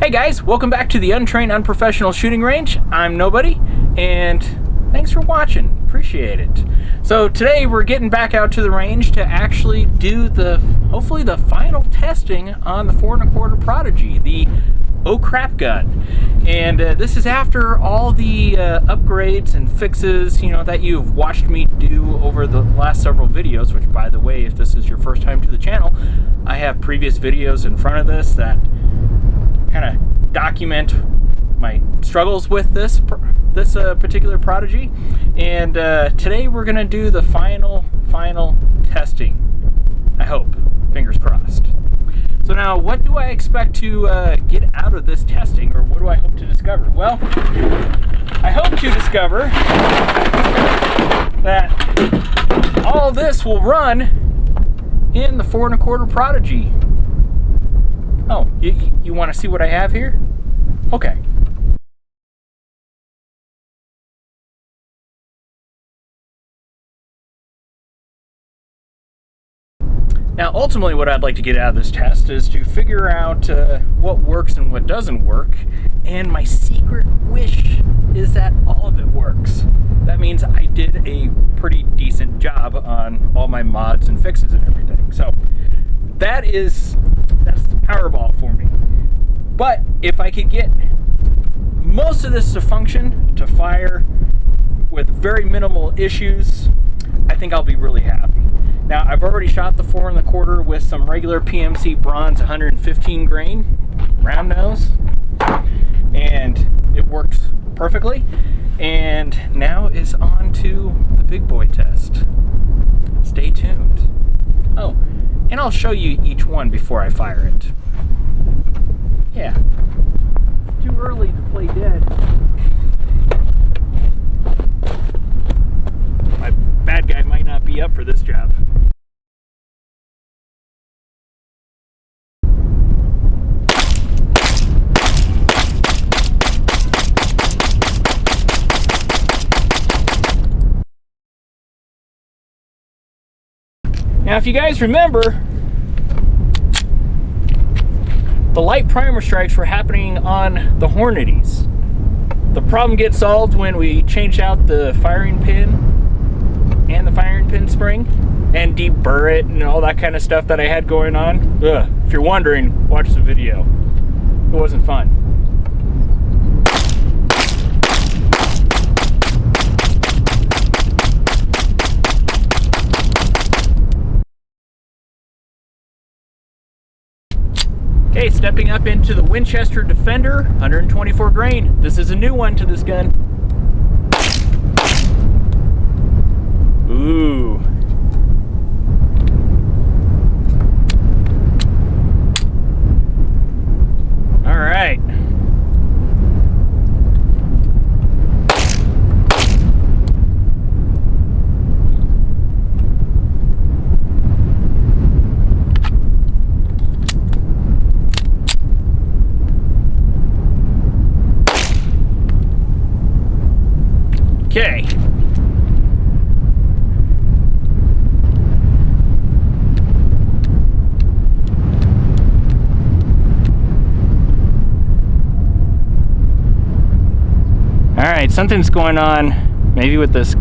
Hey guys, welcome back to the Untrained Unprofessional Shooting Range. I'm Nobody, and thanks for watching. Appreciate it. So today we're getting back out to the range to actually do hopefully the final testing on the 4 1/4 Prodigy, the oh crap gun. And this is after all the upgrades and fixes, that you've watched me do over the last several videos, which, by the way, if this is your first time to the channel, I have previous videos in front of this that kind of document my struggles with this particular Prodigy. And today we're going to do the final testing, I hope. Fingers crossed. So now, what do I expect to get out of this testing, or what do I hope to discover? Well, I hope to discover that all this will run in the 4 1/4 Prodigy. Oh, you want to see what I have here? Okay. Now, ultimately, what I'd like to get out of this test is to figure out what works and what doesn't work. And my secret wish is that all of it works. That means I did a pretty decent job on all my mods and fixes and everything. So that's the Powerball for me. But if I could get most of this to function, to fire with very minimal issues, I think I'll be really happy. Now, I've already shot the 4 1/4 with some regular PMC bronze 115 grain round nose, and it works perfectly. And now is on to the big boy test. Stay tuned. Oh, and I'll show you each one before I fire it. Yeah, too early to play dead. My bad guy might not be up for this job. Now, if you guys remember, the light primer strikes were happening on the Hornadies. The problem gets solved when we change out the firing pin and the firing pin spring and deburr it and all that kind of stuff that I had going on. Ugh. If you're wondering, watch the video. It wasn't fun. Okay, stepping up into the Winchester Defender, 124 grain. This is a new one to this gun. Ooh. All right. Okay. All right, something's going on maybe with this.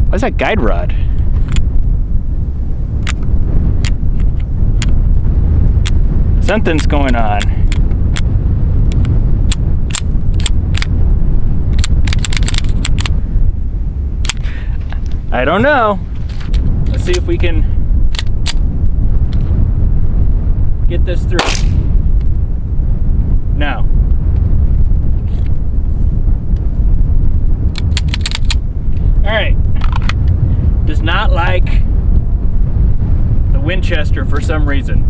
What's that guide rod? Something's going on. I don't know. Let's see if we can get this through. No. All right. Does not like the Winchester for some reason.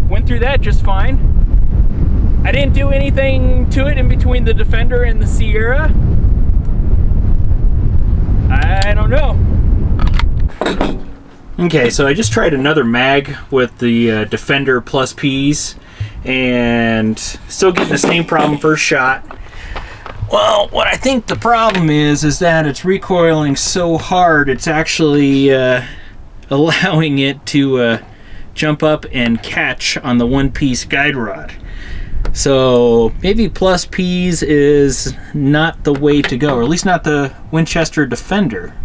Went through that just fine. I didn't do anything to it in between the Defender and the Sierra. I don't know. Okay, so I just tried another mag with the Defender plus P's, and still getting the same problem first shot. Well, what I think the problem is that it's recoiling so hard, it's actually allowing it to jump up and catch on the one-piece guide rod. So maybe plus P's is not the way to go, or at least not the Winchester Defender.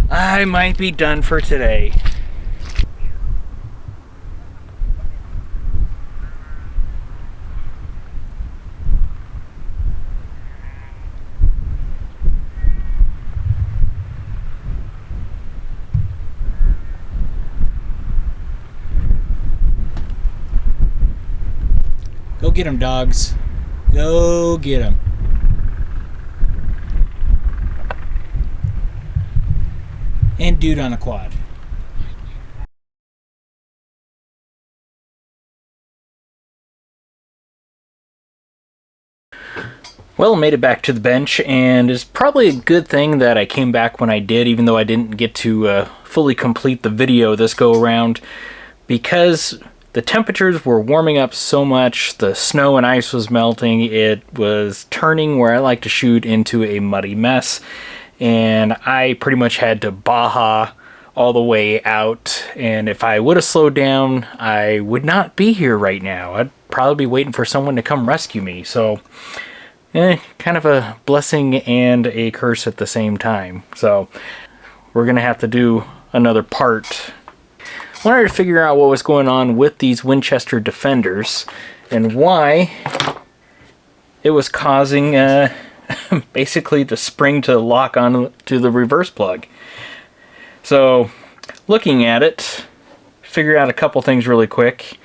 I might be done for today. Go get him, dogs. Go get him. And dude on a quad. Well, made it back to the bench, and it's probably a good thing that I came back when I did, even though I didn't get to fully complete the video this go around, because the temperatures were warming up so much, the snow and ice was melting, it was turning where I like to shoot into a muddy mess, and I pretty much had to Baja all the way out, and if I would have slowed down, I would not be here right now. I'd probably be waiting for someone to come rescue me, so kind of a blessing and a curse at the same time. So we're gonna have to do another part. I wanted to figure out what was going on with these Winchester Defenders and why it was causing basically the spring to lock on to the reverse plug. So looking at it, figure out a couple things really quick.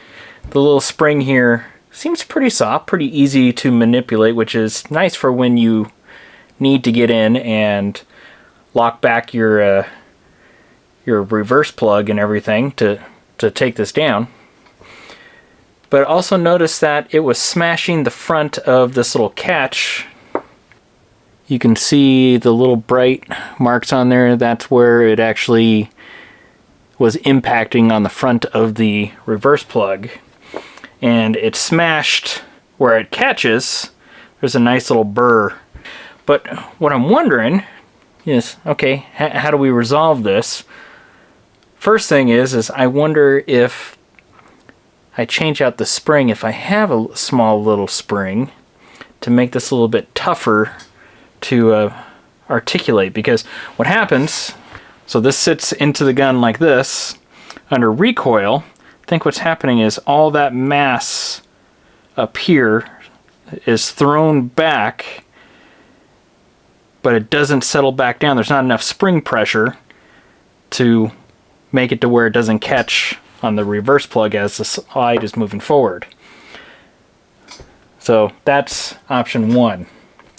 The little spring here seems pretty soft, pretty easy to manipulate, which is nice for when you need to get in and lock back your reverse plug and everything to take this down. But also notice that it was smashing the front of this little catch. You can see the little bright marks on there. That's where it actually was impacting on the front of the reverse plug. And it smashed where it catches. There's a nice little burr. But what I'm wondering is, okay, how do we resolve this? First thing is I wonder if I change out the spring, if I have a small little spring, to make this a little bit tougher to articulate. Because what happens, so this sits into the gun like this, under recoil, I think what's happening is all that mass up here is thrown back, but it doesn't settle back down. There's not enough spring pressure to make it to where it doesn't catch on the reverse plug as the slide is moving forward. So that's option one,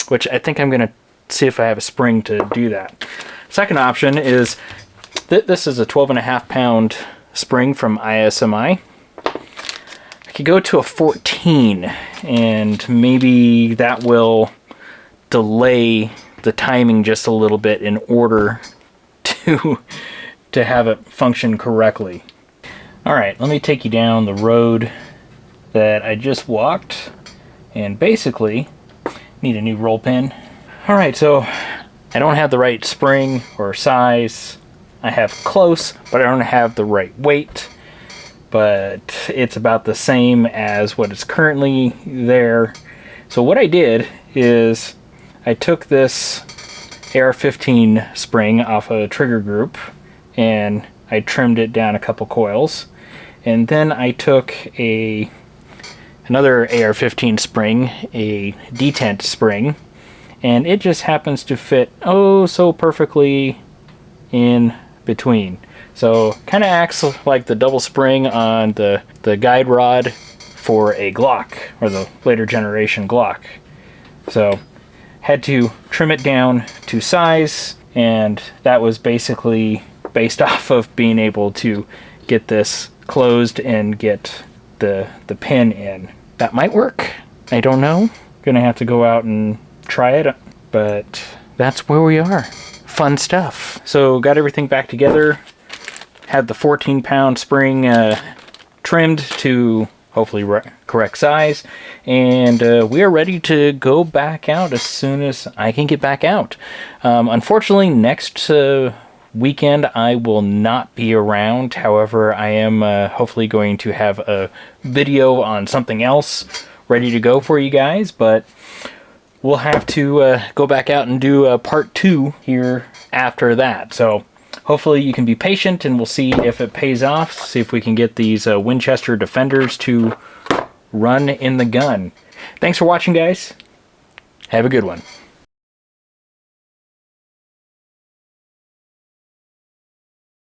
which I think I'm going to see if I have a spring to do that. Second option is this is a 12.5 pound spring from ISMI. I could go to a 14, and maybe that will delay the timing just a little bit in order to have it function correctly. Alright, let me take you down the road that I just walked, and basically need a new roll pin. Alright, so I don't have the right spring or size. I have close, but I don't have the right weight. But it's about the same as what is currently there. So what I did is I took this AR-15 spring off a trigger group and I trimmed it down a couple coils. And then I took another AR-15 spring, a detent spring, and it just happens to fit oh so perfectly in between. So kind of acts like the double spring on the guide rod for a Glock, or the later generation Glock. So had to trim it down to size, and that was basically based off of being able to get this closed and get the pin in. That might work. I don't know. Gonna have to go out and try it, but that's where we are. Fun stuff. So got everything back together. have the 14-pound spring trimmed to hopefully correct size, and we are ready to go back out as soon as I can get back out. Unfortunately, next weekend I will not be around. However, I am hopefully going to have a video on something else ready to go for you guys, but we'll have to go back out and do part 2 here after that. So hopefully you can be patient, and we'll see if it pays off, see if we can get these Winchester Defenders to run in the gun. Thanks for watching, guys. Have a good one.